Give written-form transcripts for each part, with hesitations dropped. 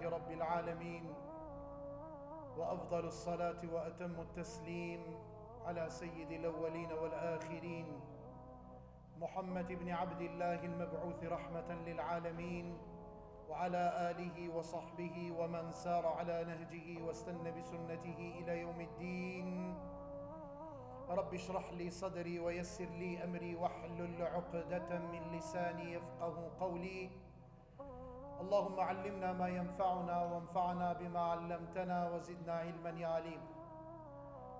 لله رب العالمين وأفضل الصلاة وأتم التسليم على سيد الأولين والآخرين محمد بن عبد الله المبعوث رحمة للعالمين وعلى آله وصحبه ومن سار على نهجه واستنى بسنته إلى يوم الدين. رب اشرح لي صدري ويسر لي أمري واحلل عقدة من لساني يفقه قولي. اللهم علمنا ما ينفعنا وانفعنا بما علمتنا وزدنا علما يا عليم.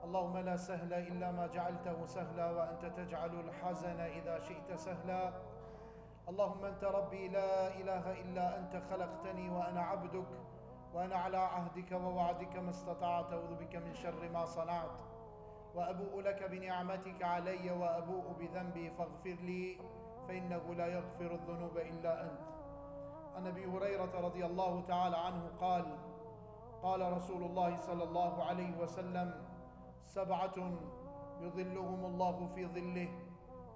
اللهم لا سهل إلا ما جعلته سهلا وأنت تجعل الحزن إذا شئت سهلا. اللهم أنت ربي لا إله إلا أنت خلقتني وأنا عبدك وأنا على عهدك ووعدك ما استطعت أعوذ بك من شر ما صنعت وأبوء لك بنعمتك علي وأبوء بذنبي فاغفر لي فإنه لا يغفر الذنوب إلا أنت. عن أبي هريرة رضي الله تعالى عنه قال قال رسول الله صلى الله عليه وسلم 7 يظلهم الله في ظله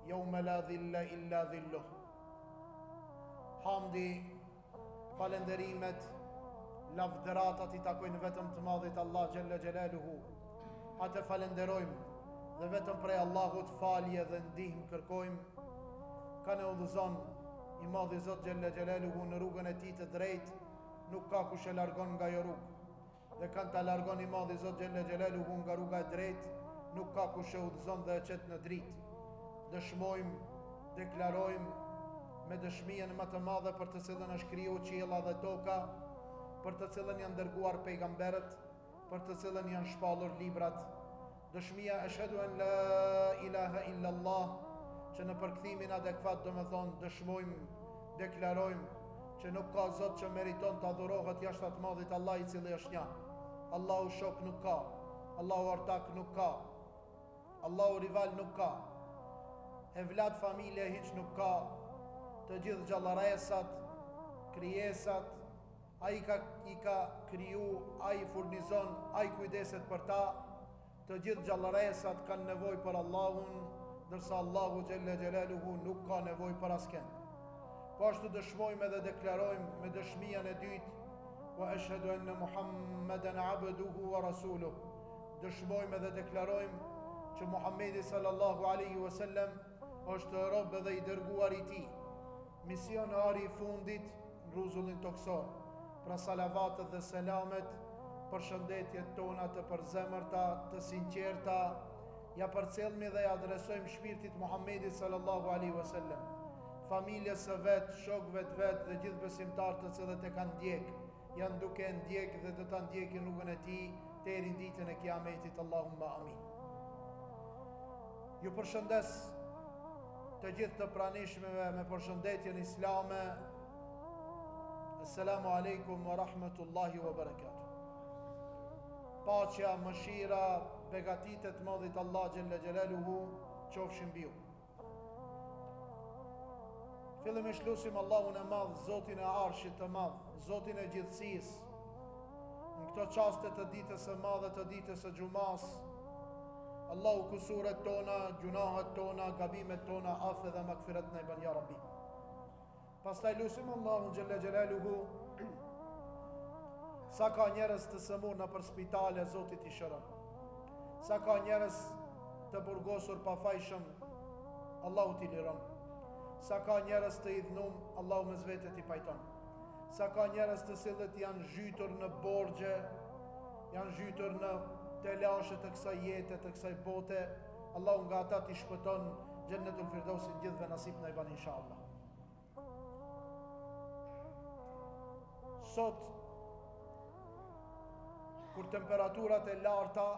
يوم لا ظل إلا ظله. Hamdi, falenderimet, lavdëratat I takojnë vetëm të madhit Allah Gjelle Gjelaluhu. Atë falenderojmë dhe vetëm prej Allahut falje dhe ndihmë kërkojmë. Ka në udhëzon I madhi Zot Gjelle Gjelaluhu në rrugën e tij të drejtë, nuk ka kush e largon nga jo rrugë. Dhe kanë ta largon I madhi Zot Gjelle Gjelaluhu nga rruga e drejtë, nuk ka kush e udhëzon dhe e qet në dritë. Dëshmojmë, deklarojmë me dëshmien më të madhe për të cilën është kriju qiella dhe toka, për të cilën janë dërguar pejgamberët, për të cilën janë shpallur librat. Dëshmia ashhadu an la ilaha illa Allah, që në përkthimin adekuat do të thonë dëshmojmë, deklarojmë që nuk ka Zot që meriton të adhurohet jashtë atë madhit Allah I cili është një. Allahu shok nuk ka, Allahu ortak nuk ka, Allahu rival nuk ka, evlat familje hiç nuk ka. Të gjithë gjallaresat, krijesat, ai I ka kriju, ai furnizon, ai kujdeset për ta. Të gjithë gjallaresat kanë nevojë për Allahun, ndërsa Allahu Gjelle Gjelaluhu nuk ka nevojë për askën. Po ashtu dëshmojmë dhe deklarojmë me dëshmian e dytë, wa ashhadu anna Muhammeden abduhu wa rasuluhu. Dëshmojmë dhe deklarojmë që Muhamedi sallallahu alaihi wasallam është rob dhe I dërguar I tij, misionari I fundit në rrezullin toksor. Pra salavatët dhe selamet, për shëndetjet tona të përzemërta, të sinqerta, ja përcjellmi dhe ja adresojmë shpirtit Muhamedit sallallahu alaihi wasallam, familjes së vet, shokëve të vet dhe gjithë besimtarët të cilët e kanë ndjek, janë duke ndjek dhe do ta ndjekin rrugën e tij deri në ditën e Kiametit. Allahumma amin. Ju përshëndes të gjithë të pranishmeve me përshëndetjen islame. Assalamu alaikum wa rahmatullahi wa barakatuh. Paqja, mëshira, begatitet madhit Allah Gjelle Gjelaluhu qofshin mbi ju. Fillimisht lutim Allahun e madh, Zotin e Arshit të madh, Zotin e gjithësisë, në këto çaste të ditës së madhe, të ditës së xumas. Allahu kusuret tona, gjunahet tona, gabimet tona, afe dhe makfiret në I ban, ja Rabbi. Pastaj lusim Allahun Gjelle Gjelaluhu, sa ka njerëz të sëmur në për spitale, Zotit I shëron. Sa ka njerëz të burgosur pa fajshëm, Allahu t'i liron. Sa ka njerëz të idhnum, Allahu me zvetet I pajton. Sa ka njerëz të cilët janë zhytur në borxhe, janë zhytur në telashe të kësaj jete, të kësaj bote, Allahu nga ata t'i shpëton Gjennetul Firdausin gjithve nasip në I ban inshallah. Sot, kur temperaturat e larta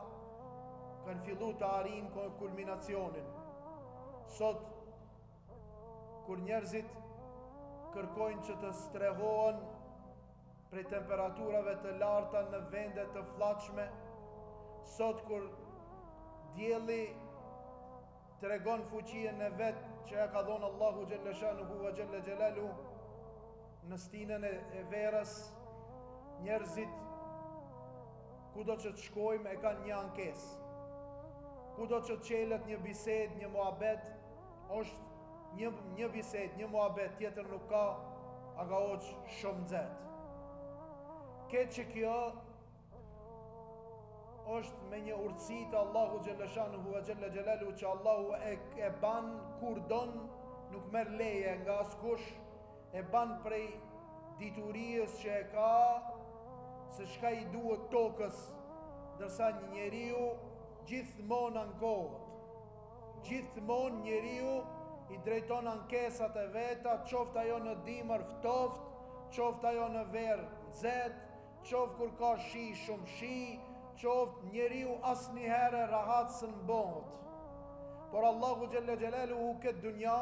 kanë fillu të arrijnë kulminacionin, sot, kur njerëzit kërkojnë që të strehohen prej temperaturave të larta në vende të fllaqshme, sot kur dielli tregon fuqien e vet që ja ka dhënë Allahu Gjelle Shanuhu wa Gjelle Gjelalu në stinën e verës, njerëzit kudo që të shkojmë e kanë një ankesë. Kudo që të qelet një bised, një muhabet, është një bised, një muhabet, tjetër nuk ka, aga oqë shumë nxehtë. Këtë që kjo është me një urtësi të Allahu Gjellëshanuhu e Gjelle Gjelalu, që Allahu e ban kur don, nuk merr leje nga askush, e ban prej diturijës që e ka se shka i duhet tokës, dërsa një njeriu gjithmonë ankohet. Gjithmonë njeriu i drejton ankesat e veta, qoftë ajo në dimër ftoft, qoftë ajo në verë nxehtë, qoftë kur ka shi shumë shi, qoftë njeriu asnjëherë rahat së bëhet. Por Allahu Gjelle Gjelaluhu këtë dunja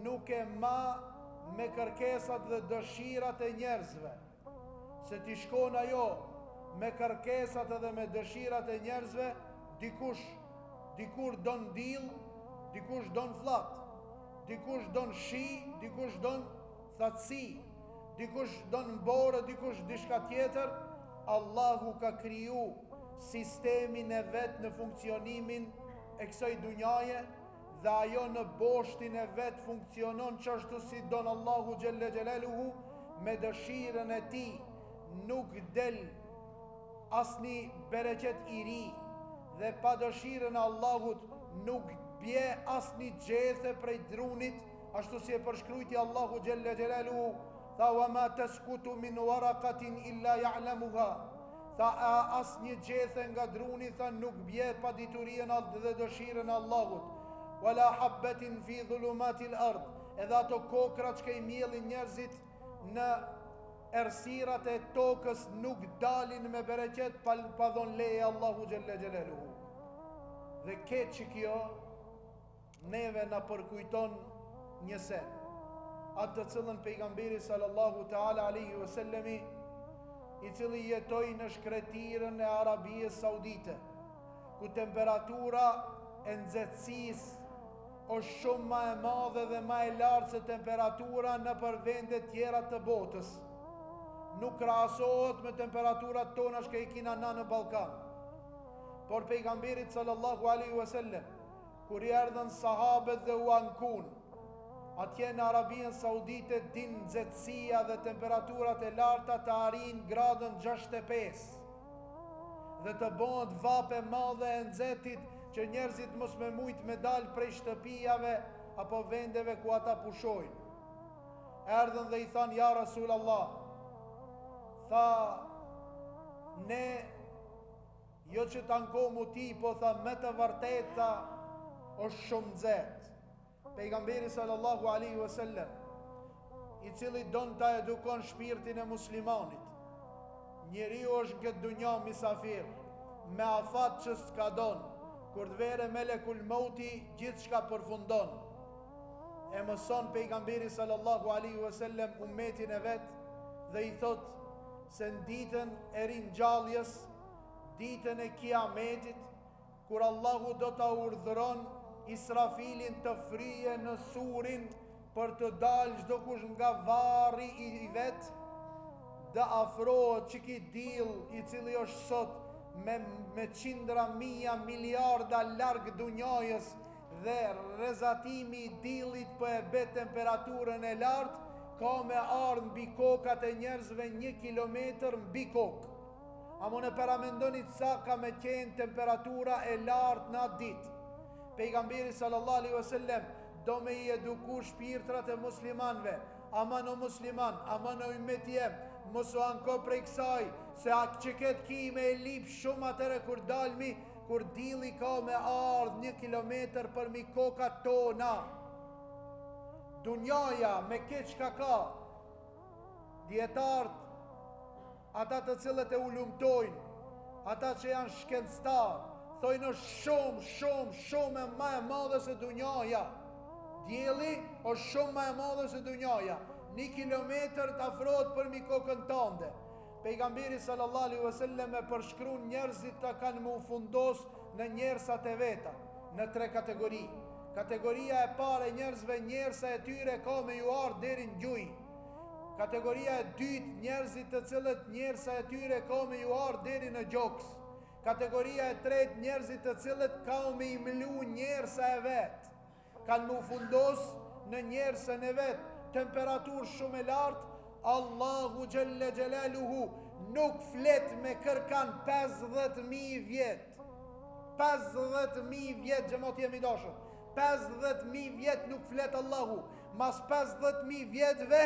nuk e ma me kërkesat dhe dëshirat e njerëzve. Se ti shkon ajo me kërkesat edhe me dëshirat e njerëzve, dikur don dill, dikush don fllak, dikush don shi, dikush don thatësi, dikush don mborë, dikush diçka tjetër. Allahu ka kriju sistemin e vet në funksionimin e kësaj dunjaje, dhe ajo në boshtin e vet funksionon çashtu si don Allahu Gjelle Gjelaluhu, me dëshirën e tij. Nuk del asni bereqet i ri, dhe pa dëshirën e Allahut nuk bje asni gjethe prej drunit, ashtu si e përshkrujti Allahu Gjelle Gjelaluhu, tha wa ma taskutu min waraqatin illa ya'lamuha, tha asni gjethe nga druni, tha nuk bje pa diturien dhe dëshirën e Allahut, wala habbatin fi dhulumatil ard, edhe ato kokra që i mjellin njerëzit në ersirat e tokës nuk dalin me bereqet pa dhon leje Allahu Gjelle Gjelaluhu. Dhe këtë që kjo neve na përkujton një sen, atë të cilën pejgamberi sallallahu ta'ala alaihi wasallami, i cili jetoi në shkretirën e Arabisë Saudite, ku temperatura e nxehtësisë është shumë ma e madhe dhe ma e lartë se temperatura në për vendet tjera të botës. Nuk krahasohet me temperaturat tona që i kina na në Ballkan. Por pejgamberit sallallahu alaihi wasallam, kur i erdhën sahabët dhe u ankun, atje në Arabinë Saudite din nxehtësia dhe temperaturat e larta të arrin gradën 65, dhe të bëhet vape madhe e nxehtit që njerëzit mos me mujt me dal prej shtëpijave apo vendeve ku ata pushojnë. Erdhën dhe i thanë, ja Rasulallah, tha, ne jo që të ankomu ti, po tha me të vërteta është shumë nxehtë. Pejgamberi sallallahu alaihi wasallam, i cili don ta edukon shpirtin e muslimanit, njeriu është në këtë dunja misafir, me afat që s'ka don, kur të vere melekul mauti gjithçka përfundon. E mëson pejgamberi sallallahu alaihi wasallam ummetin e vet dhe i thot se në ditën e ringjalljes, ditën e kiametit, kur Allahu do ta urdhëron Israfilin të frije në surin për të dalë çdo kush nga varri i vet, dhe afrohet që ki dill i cili është sot me qindra mija miliarda larg dunjajës, dhe rezatimi i dillit për e bet temperaturën e lartë, ka me ardhë mbi kokat e njerëzve 1 kilometër mbi kokë. A më në paramendonit sa ka me qenë temperatura e lartë në atë ditë. Pejgamberi sallallahu alaihi wasallam do me i eduku shpirtrat e muslimanve, ama në musliman, ama në ummet jem, mos u anko prej kësaj, se atë që ketë ki me e lip shumë atëre kur dalmi, kur dili ka me ardhë 1 kilometër për mi kokat tona. Dunjaja me keq ka, djetartë, ata të cilët e ulumtojnë, ata që janë shkencëtarë, thojnë është shumë e ma e madhe se dunjaja. Dielli është shumë ma e madhe se dunjaja. 1 kilometër të afrohet për mi kokën tënde. Pejgamberi sallallahu alaihi wasallam e përshkruan njerëzit të kanë më fundos në njerëzat e veta, në 3 kategori. Kategoria e parë e njerëzve, njerëza e tyre ka me ju ardhë deri në gjujë. Kategoria e dytë, njerëzit të cilët njerëza e tyre ka me ju ardhë deri në gjoks. Kategoria e tretë, njerëzit të cilët ka me i mlu njerëza e vetë, kanë mu fundos në njerëzën e vetë, temperaturë shumë e lartë. Allahu Gjelle Gjelaluhu nuk flet me kërkan 50.000 vjet. 50.000 vjet, xhamati jemi dashur. 50.000 vjet nuk flet Allahu. Mas 50.000 vjetve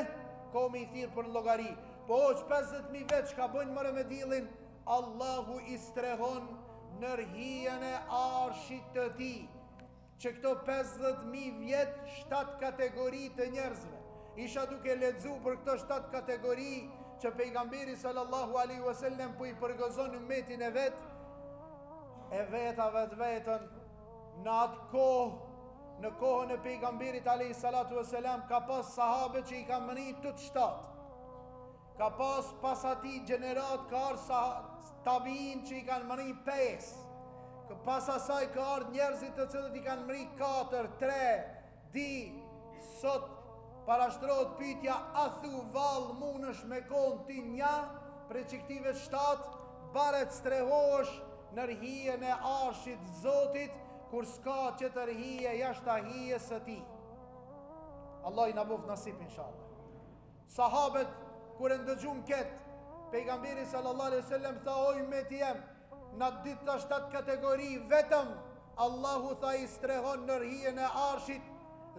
komi i thirr për llogari. Po që 50.000 vjet çka bëjnë mëre me dillin, Allahu i strehon nërhijen e arshit të tij. Që këto 50.000 vjet 7 kategori të njerëzve. Isha duke lexu për këto 7 kategori që pejgamberi sallallahu alaihi wasallam po i përgëzon ummetin e vet, vetën në atë kohë, në kohën e pejgamberit alaihi salatu wasalam ka pas sahabe që i kanë mrit të 7. Ka pas ati gjenerat ka ardhur tabiin që i kanë mrit 5. Pas asaj ka ardhur njerëzit të cilët i kanë mrit 4, 3, di sot parashtrohet pyetja, a thu vallë munësh me kon ti nja për çiktive 7, baret strehosh në rhijen e arshit Zotit, kur s'ka që të rhije jashtë hijes së tij. Allah i na bof nasip inshallah. Sahabët kur e ndëgjun këtë, pejgamberi sallallahu alaihi wasallam tha, o ummeti jam, në ditë të 7 kategori vetëm Allahu tha i strehon në rhijen e arshit,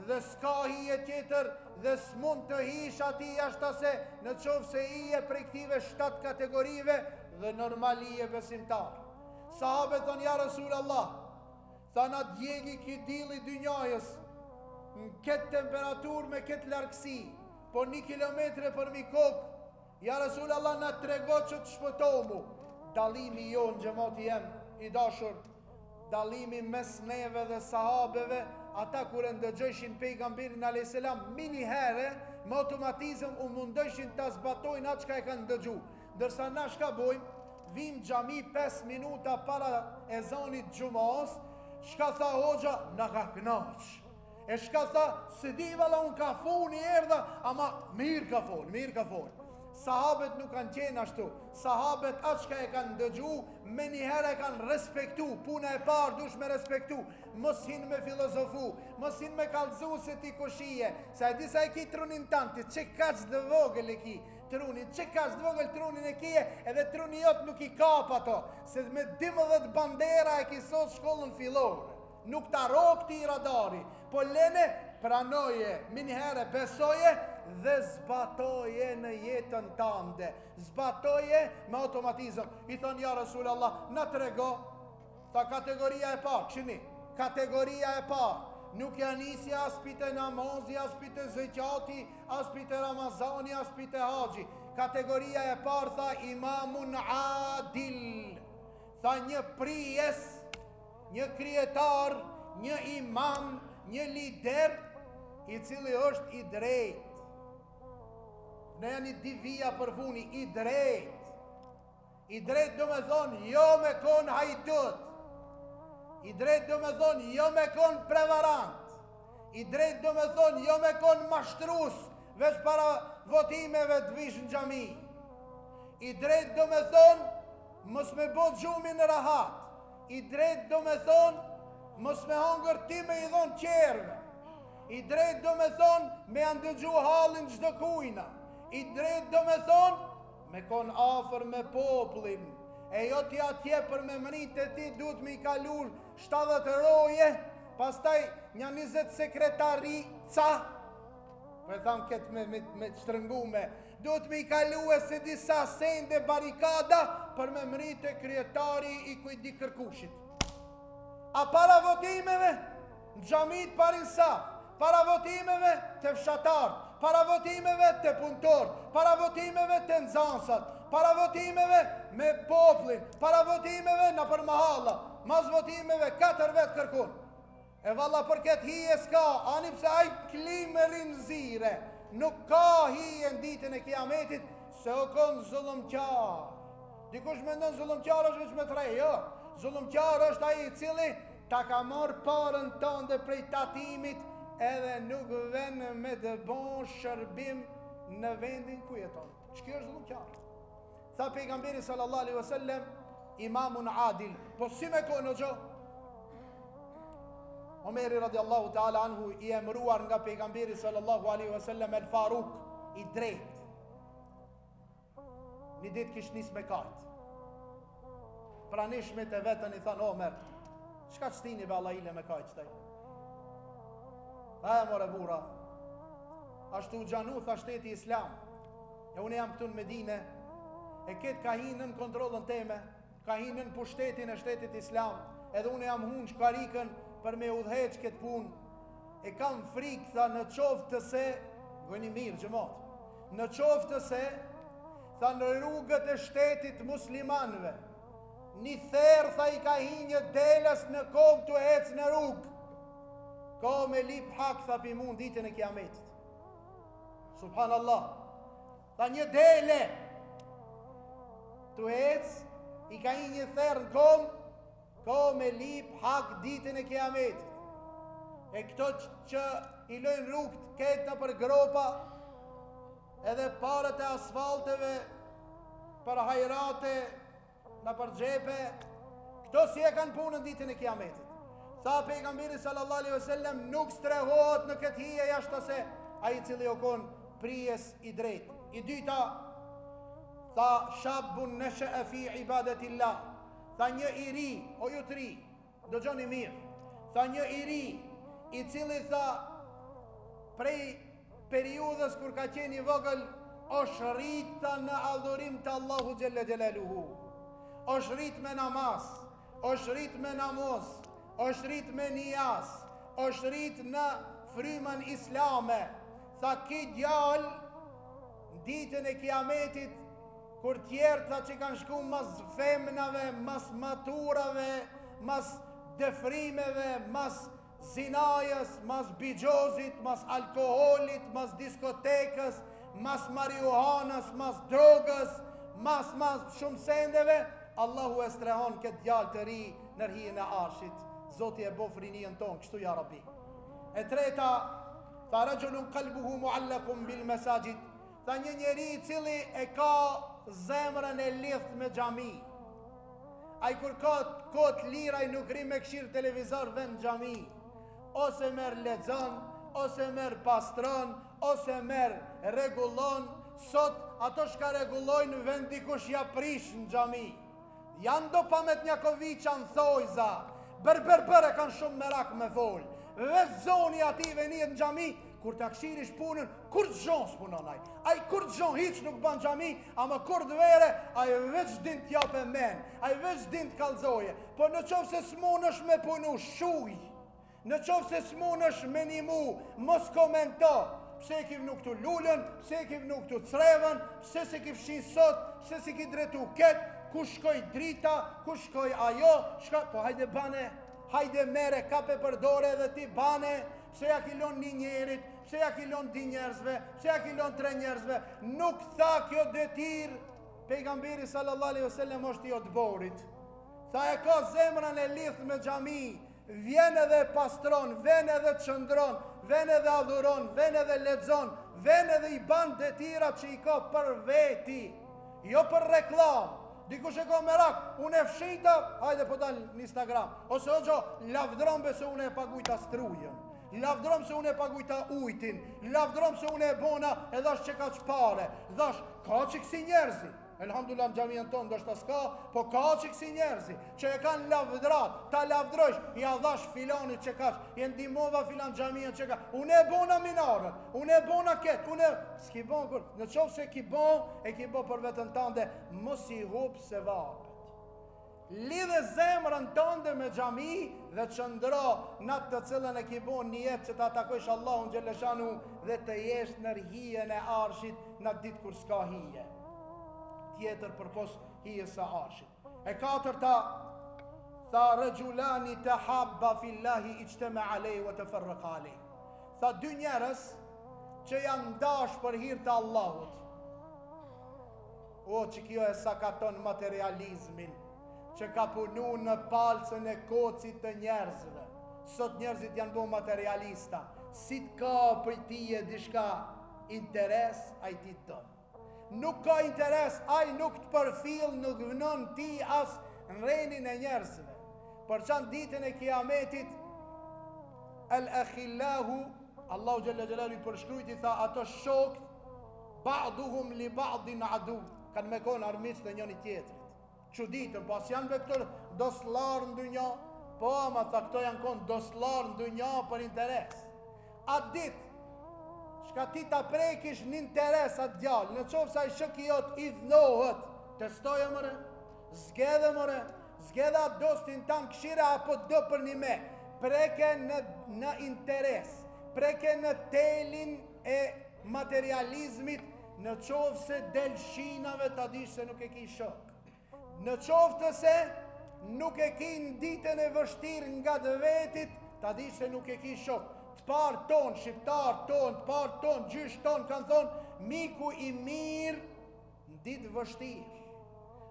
dhe s'ka hije tjetër dhe s'mund të hish ati jashtë ase në qovë se hije prej këtive 7 kategorive dhe normal hije besimtar. Sahabët thonë, ja Rasul Allah, tha na djegi ki dili dynjajës në këtë temperatur me këtë largësi, po 1 kilometre për mi kokë, ja Rasul Allah na trego që të shpëtomu. Dalimi jo në gjemati jem i dashur, dalimi mes neve dhe sahabeve, ata kur e ndëgjëshin pejgamberin a.s. mini here, me automatizëm u mundëshin të zbatojnë atë qka e kanë ndëgju. Dërsa na shka bojmë, vim gjami 5 minuta para ezanit gjumos, shka tha hoxha, na ka knaq. E shka tha, se di vala unë ka foni erdha, ama mirë ka foni. Sahabët nuk kanë qenë ashtu. Sahabët atë shka e kanë ndëgju, me njëherë e kanë respektu. Puna e parë dush me respektu. Mos hin me filozofu, mos hin me kallëzu se ti kushije. Sa e disa e ki trunin tanti, që kaq dë vogël e ki trunin, që kaq dë vogël trunin e kije, edhe truni jot nuk i kap ato. Se me 12 bandera e ki sot shkollën fillore. Nuk ta rok ti radari, po lene pranoje, minëherë besoje dhe zbatoje në jetën tënde. Zbatoje me automatizëm. I thonë, ja Rasul Allah, na trego, ta kategoria e parë, këshini, kategoria e parë, nuk janë nisi as pite namazi, as pite zekati, as pite Ramazani, as pite haxhi. Kategoria e parë, tha imamun adil, tha një prijes, një krijetar, një imam, një lider, i cili është i drejt. Ne janë i divija për funi, i drejt. I drejt do me thonë, jo me kon hajtut. I drejt do me thonë, jo me kon prevarant. I drejt do me thonë, jo me kon mashtrus, veç para votimeve të vish në gjami. I drejt do me thonë, mos me bot gjumi në rahat. I drejt do me thonë, mos me hangër ti me i dhonë qerve. I drejt do me thonë, me andëgju halin gjdo kujna. I drejt do me thonë, me kon afer me poplin. E jo ti atje për me mrit e ti duhet me i kalur 70 roje, pastaj një 20 sekretari ca, për e thamë këtë me shtrëngume, duhet me i kalu e se disa sende barikada për me mrit e krijetari i kujdi kërkushit. A para votimeve, në gjamit parin sa, para votimeve të fshatartë, para votimeve të punëtorë, para votimeve të nxansat, para votimeve me poplin, para votimeve në për mahalla, mas votimeve 4 vetë kërkun. E valla për këtë hije s'ka, ani pse aj klimë rinzire, nuk ka hije në ditën e kiametit, se o konë zullumqar. Dikush me ndonë zullumqar është me 3, jo. Zullumqar është aji i cili ta ka marrë parën tënde prej tatimit edhe nuk ven me të bon shërbim në vendin ku jeton. Ç'ky është zullumqar? Tha pejgamberi sallallahu alaihi wasallam, imamun adil. Po si me konë gjo? Omeri radiallahu ta'ala anhu i emruar nga pejgamberi sallallahu alaihi wasallam el Faruk, i drejt. Një ditë kish nis me kajt. Pranishmit e vetën i thanë, Omer, çka çtini be Allah ile me kajt qëtaj? Tha e more bura, ashtu u gjanu, tha shteti islam, e unë jam këtu në Medine, e ketë ka hinë në kontrolën teme, ka hinë në pushtetin e shtetit islam, edhe unë jam hunë shkarikën për me udheq këtë punë, e kam frikë, tha, në qoftë të se, gëni mirë gjëmot, në qoftë të se, tha, në rrugët e shtetit muslimanve, një therë, tha, i ka hi një delës në kom të ecë në rrugë, ka me lip hak, tha, pi mund ditën e kiametit. Subhanallah, tha, një dele, të ecë, i ka hi një therë në kom, ka me lip hak ditën e kiametit. E këto që i lojnë rrugët ketë në për gropa, edhe parët e asfalteve, për hajrate, në për gjepe, këto si e kanë punën ditën e kiametit. Tha pejgamberi sallallahu alaihi wasallam, nuk strehohet në këtë hije jashtë se ai i cili o konë prijes i drejtë. I dyta, tha shabun nasha'a fi ibadetillah. Tha një i ri, o ju të ri, do gjoni mirë. Tha një i ri, i cili tha prej periudhës kur ka qenë i vogël, është rritë në adhurim të Allahu Gjelle Gjelaluhu, është rritë me namaz, është rritë me namoz, është rritë me nijas, është rritë në frymën islame. Tha ki djallë në ditën e kiametit, kur tjerë tha që kanë shku mas femnave, mas maturave, mas defrimeve, mas zinajës, mas bigjozit, mas alkoholit, mas diskotekës, mas marihuanës, mas drogës, mas shumë sendeve, Allahu e strehon këtë djalë të ri në rhijën e arshit. Zoti e bof rinijën tonë, kështu ja Rabbi. E treta, tha rajulun qalbuhu muallaqun bil masajid, tha një njeri i cili e ka zemrën e lidhë me xhami. Ai kur ka kohë lira i nuk ri me këshir televizor vend xhami. Ose merë lexon, ose merë pastron, ose merë regullon. Sot ato shka regullojnë vend dikush ja prish në xhami. Janë do pamet Njakoviqa në thojza, bër e kanë shumë merak me folë. Veç zoni ati venit në xhami, kur të këshirish punën, kur të gjonë s'punon aj. Aj kur të gjonë hiq nuk ban xhami, ama kur të vere, aj veç din t'jape men, aj veç din t'kalzoje. Po në qovë se s'mon është me punu shuj, në qovë se s'mon është me një mu, mos komento, pse ki vnu këtu lullën, pse ki vnu këtu crevën, pse se ki fshin sot, pse se ki dretu ketë, ku shkoj drita, ku shkoj ajo, po hajde bane, hajde mere kape për dore dhe ti bane, pse ja kilon një njerit, pse ja kilon di njerëzve, pse ja kilon tre njerëzve, nuk tha kjo detir, pejgamberi sallallahu alaihi wasallam është i otborit, tha e ka zemrën e lidh me xhami, vjen edhe pastron, vjen edhe qëndron, vjen edhe adhuron, vjen edhe lexon, vjen edhe i ban detira që i ka për veti, jo për reklam. Dikush e ka merak, unë e fshita, hajde po dal në Instagram. Ose o gjo, lavdron be se unë e pagujta strujën, lavdron se unë e pagujta ujtin, lavdron se unë e bona e dhash që ka qpare, dhash, ka që kësi njerëzi. Elhamdulillah në gjamiën tonë dështë s'ka, po ka që kësi njerëzi, që e kanë lavdrat, ta lavdrojsh, ja dhash filanit që kash, i ndimova filan gjamiën që ka, unë e bona minarën, unë e bona ketë, unë e... S'ki bon kur, në qovë se ki bon, e ki bon për vetën tande, mos i hupë se vapet. Lidhe zemrën tande me gjami dhe qëndro në të cilën e ki bon një jetë që ta takojsh Allahun Gjeleshanu dhe të jesh në rhijen e arshit në ditë kur s'ka hije. Tjetër përpos hijes së arshit. E katërta, tha rëgjulani të habba fillahi ijtema alej wa të farrëk alej. Tha dy njerës që janë ndash për hir të Allahut. O që kjo e sakaton materializmin, që ka punu në palcën e kocit të njerëzve. Sot njerëzit janë bo materialista. Si t'ka për ti e dishka interes, a i ti të tonë. Nuk ka interes, aj nuk të përfil, nuk vënon ti as në renin e njerëzve. Për qanë ditën e kiametit, el-akhillahu, Allahu Gjelle Gjelalu i përshkrujti, tha ato shokët, ba'duhum li ba'din adu. kanë me konë armiqë të njëni tjetrit. Çuditën, pas janë me këto doslarë në dynja, po ama tha këto janë konë doslarë në dynja për interes. Atë ditë, shka ti ta prekish një interes atë djallë, në qofë sa i shëki jot i dhnohët, testoje mëre, zgedhe mëre, zgedhe atë dostin tanë këshire apo do për një me, preke në interes, preke në telin e materializmit, në qofë se delshinave ta dish se nuk e ki shok. Në qofë të se nuk e ki në ditën e vështirë nga dë vetit, ta dish se nuk e ki shok. Të parë tonë, shqiptarë tonë, të parë tonë, gjysh tonë, kanë thonë, miku i mirë në ditë vështirë,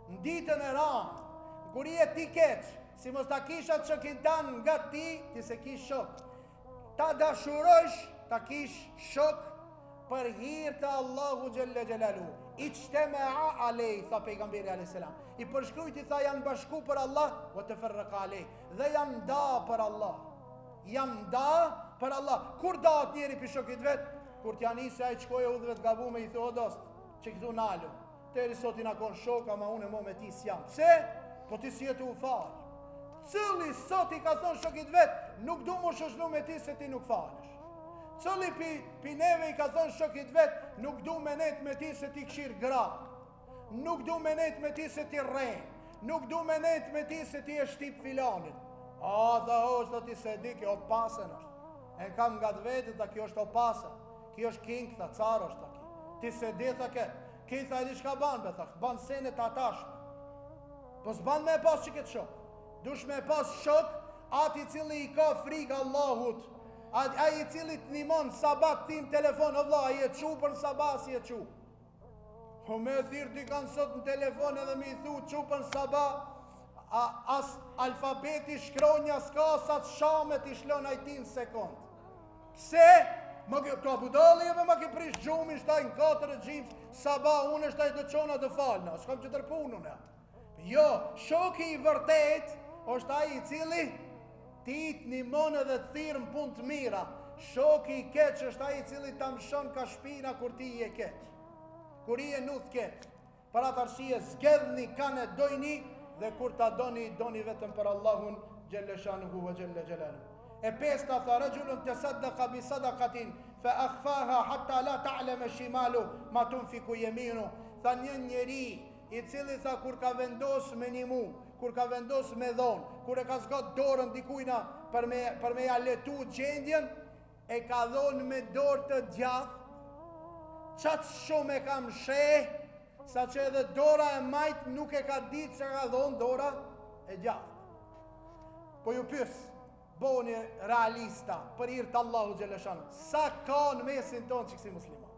në ditën e ranë, kur i e ti keqë, si mos ta kisha që kintan nga ti se kish shok. Ta dashurojsh, ta kish shok për hirë të Allahu Gjelle Gjelalu. I qte me alej, tha pejgamberi a.s. I përshkrujt i tha janë bashku për Allah, o të fërrëka alej, dhe janë da për Allah. Janë da për Allah. Kur da atë njeri për shokit vetë? Kur t'ja nisi a i qkoj e udhëve të gabume i thë dost, që këtu nalu. Teri sot i nakon shok, ama unë e mo me ti s'jam. Pse? Po ti si jetu u falë. Cëli sot i ka thonë shokit vetë, nuk du mu shoshnu me ti se ti nuk falësh. Cëli pi neve i ka thonë shokit vetë, nuk du me net me ti se ti këshirë gra. Nuk du me net me ti se ti rejnë. Nuk du me net me ti se ti e shtip filanin. A, dhe është do ti se di, kjo pasën është. E kam nga të vetë, dhe kjo është o pasën. Kjo është king, tha, carë është ta ki. Ti se di, tha ke. Ki, tha, e di shka banë, be, tha, banë senet atashme. Po s'banë me pas që këtë shok. Dush me pas shok, ati cili i ka frikë Allahut. Ai i cili të nimon sabat tim telefon, o vla, i e qu për sabat, si e qu. Po me thirë t'i kanë sot në telefon edhe mi thu qu për sabat, as alfabeti shkronja s'ka, sa të shamet i shlon ajti në sekund. Pse? Ka budali e me ma ki prish gjumi, shtaj në 4 gjimës, sabat, unë shtaj të qona të falna, s'kam që tërpunun e. Jo, shoki i vërtet, është ai i cili ti të nimon edhe të thirë në punë të mira. Shoki i keq është ai i cili ta mshon ka shpina kur ti i e keq. Kur i e nuth keq. Për atë arsye zgedhni kanë dojni dhe kur ta doni vetëm për Allahun Gjelle Shanuhu ve Gjelle Gjelalu. E pesta tha rajulun tasaddaqa bi sadaqatin fa akhfaha hatta la ta'lama shimalu ma tunfiku yaminu. Tha një njeri i cili tha kur ka vendos me një mu, kur ka vendos me dhonë, kur e ka zgat dorën dikujna për me ja letu gjendjen, e ka dhonë me dorë të djathë, qatë shumë e ka msheh, sa që edhe dora e majtë nuk e ka ditë që ka dhonë dora e djathë. Po ju pysë, boni realista, për irë të Allahu Gjeleshanë, sa ka në mesin tonë që kësi muslima?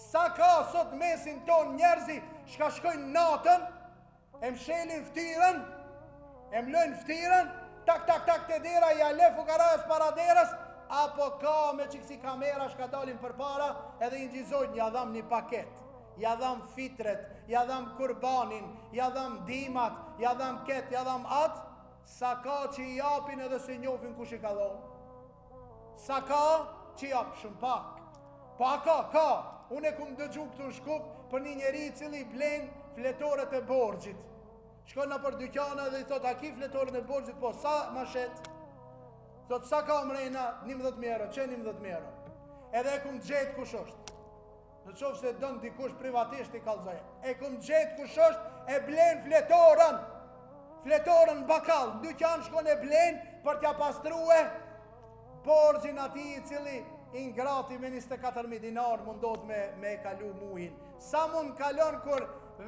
Sa ka sot mesin ton njerëzi shka shkojnë natën, e mshelin ftyrën, e mlojnë ftyrën, tak të dera, ja le fukarajës para derës, apo ka me qiksi kamera shka dalin për para, edhe i ngjizojnë, ja dham një paket, ja dham fitret, ja dham kurbanin, ja dham dimat, ja dham ket, ja dham atë, sa ka që i japin edhe se njofin kush i ka dhonë. Sa ka që i japin shumë pak. Pa ka. Unë e kumë dëgju këtu në Shkup për një njeri cili blen fletoret e borgjit. Shkon në për dykjana dhe i thot, a ki fletoret e borgjit, po sa ma shet? Thot, sa ka mrejna? 11.000 euro, që 11.000 euro? Edhe e kumë gjetë kush është. Në qofë se dënë dikush privatisht i kalzaj. E kumë gjetë kush është, e blen fletoren. Fletoren bakal, në dykjan shkon e blen për t'ja pastruhe borgjin ati i cili ingrati me 24.000 dinar mundot me kalu muhin. Sa mund kalon kur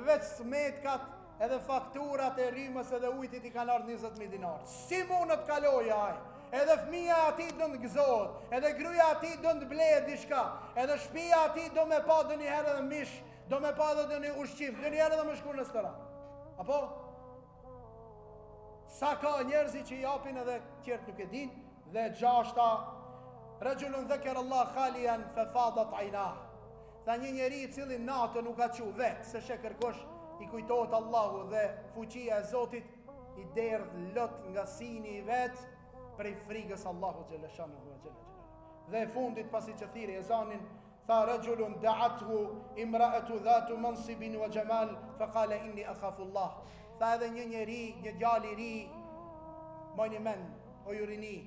veç smetkat edhe fakturat e rrimës edhe ujtit i kanë ardhur 20.000 dinar. Si mund të kaloja aj? Edhe fëmija ati do në gëzot, edhe gruja ati do në bleje dishka, edhe shpia ati do me pa dë një herë dhe mish, do me pa dhe dë një ushqim, dë një herë dhe me shkur në stëra. Apo? Sa ka njerëzi që i japin edhe tjertë nuk e din, dhe gjashta, rëgjullun dhekër Allah khalian fe fadat ajnah. Tha një njeri i cili natë nuk ka qu vetë, se shë kërkosh i kujtohet Allahu dhe fuqia e Zotit, i derdh lot nga sini i vetë, prej frigës Allahu Gjeleshanu. Dhe fundit pasi që thiri e zanin, Tha rajulun da'athu imra'atu dhatu mansibin wa jamal faqala inni akhafu Allah. Tha edhe një njeri, një djalë i ri, mojni men, o ju rini,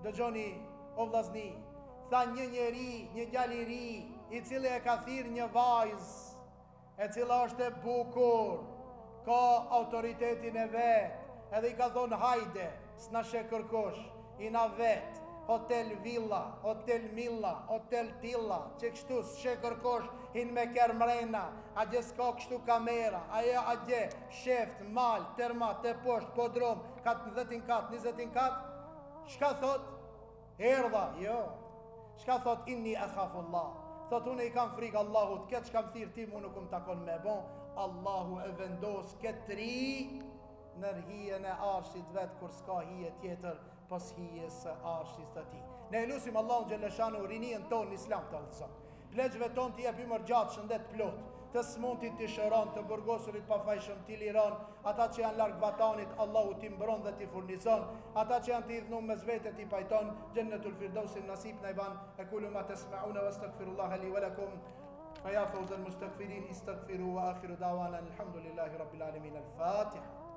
dëgjoni o vllazni. Tha një njeri, një djalë i ri, i cili e ka thirr një vajzë, e cila është e bukur, ka autoritetin e vet, edhe i ka thonë hajde, s'na she kërkosh, i na vet, hotel villa, hotel milla, hotel tilla, që kështu s'she kërkosh, hin me kër mrena, a gje s'ka kështu kamera, ajo a gje, sheft, mal, termat, të posht, podrom, 10 kat, 20 kat, shka thot? Erdha, jo. Shka thot? Inni akhafullah. Thot unë i kam frikë Allahut, këtë që kam thirë ti mu nuk më takon me bon, Allahu e vendos këtë ri nërhijen e arshit vetë, kur s'ka hije tjetër pas hijes së arshit të ti. Ne lusim Allahun Gjellëshanu rinien tonë në islam të allëson. Plegjve tonë t'i jepi mërgjatë shëndet plot, të smuntit t'i shëron, të burgosurit pa fajshëm t'i liron, ata që janë largë vatanit, Allahu t'i mbron dhe t'i furnizon, ata që janë t'i idhnu me zvete t'i pajton, Gjennetul Firdausin nasib në i ban, e kullu ma tesma'una wa astaghfirullaha li wa lakum, fa ya fawzal mustaghfirin istaghfiru wa akhiru dawana alhamdulillahi rabbil alamin al-Fatiha.